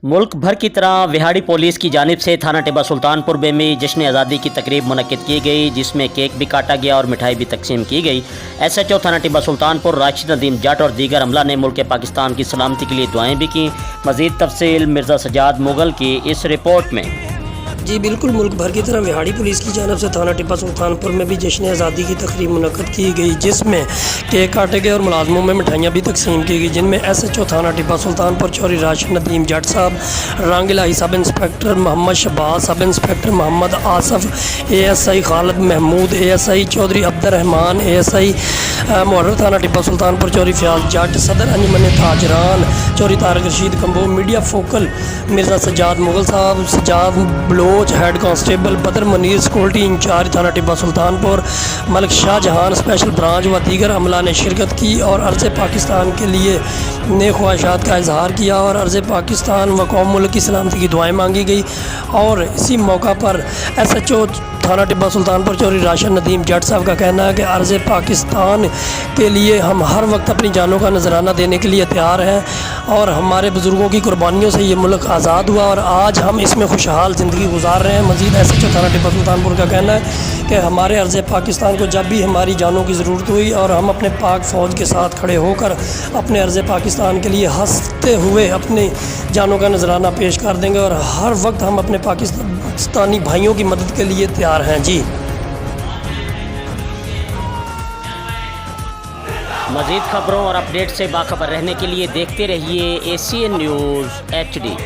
मुल्क भर की तरह विहाड़ी पुलिस की जानिब से थाना टिब्बा सुल्तानपुर में जश्न आज़ादी की तकरीब मुनक्किद की गई, जिसमें केक भी काटा गया और मिठाई भी तकसीम की गई। SHO थाना टिब्बा सुल्तानपुर राशिद नदीम जट और दीगर अमला ने मुल्क पाकिस्तान की सलामती के लिए दुआएं भी की। मज़ीद तफसील मिर्ज़ा सजाद मुगल की इस रिपोर्ट में। जी बिल्कुल, मुल्क भर की तरह विहाड़ी पुलिस की जानब से थाना टिब्बा सुल्तानपुर में भी जश्न आज़ादी की तकरीब मुनक्किद की गई, जिसमें केक काटे गए और मुलाजमों में मिठाइयाँ भी तकसीम की गई, जिनमें SHO थाना टिब्बा सुल्तानपुर चौधरी राशिद नदीम जट साहब, रंगिलाई सब inspector Mohammad Shahbaz, sub inspector Mohammad Asif, ASI Khalid Mahmood, ASI Chaudhry Abdurrahman, ASI मुहर्रर थाना टिब्बा सुल्तानपुर चौधरी फयाज जट, सदर अंजुमन ताजरान चौधरी तारक रशीद कम्बो, मीडिया फोकल मिर्ज़ा सजाद मुगल साहब, सजाद बलोच हेड कांस्टेबल, बदर मनीर सिक्योरिटी इंचार्ज थाना टिब्बा सुल्तानपुर, मलिक शाहजहान स्पेशल ब्रांच व दीगर अमला ने शिरकत की और अर्ज़ पाकिस्तान के लिए नेक ख्वाहिशात का इजहार किया और अर्ज़ पाकिस्तान व कौम मुल्क की सलामती की दुआएँ मांगी गई। और इसी मौका पर SHO थाना टिब्बा सुल्तानपुर चौधरी राशिद नदीम जट साहब का कहना है कि अर्ज़ पाकिस्तान के लिए हम हर वक्त अपनी जानों का नजराना देने के लिए तैयार हैं और हमारे बुज़ुर्गों की कुर्बानियों से ये मुल्क आज़ाद हुआ और आज हम इसमें खुशहाल ज़िंदगी गुजार रहे हैं। मज़ीद SHO थाना टिब्बा सुल्तानपुर का कहना है कि हमारे अर्ज़ पाकिस्तान को जब भी हमारी जानों की ज़रूरत हुई और हम अपने पाक फ़ौज के साथ खड़े होकर अपने अर्ज़ पाकिस्तान के लिए हंसते हुए अपनी जानों का नजराना पेश कर देंगे और हर वक्त हम अपने पाकिस्तानी भाइयों की मदद के लिए तैयार हैं। जी मज़ीद खबरों और अपडेट से बाखबर रहने के लिए देखते रहिए ACN न्यूज़ HD।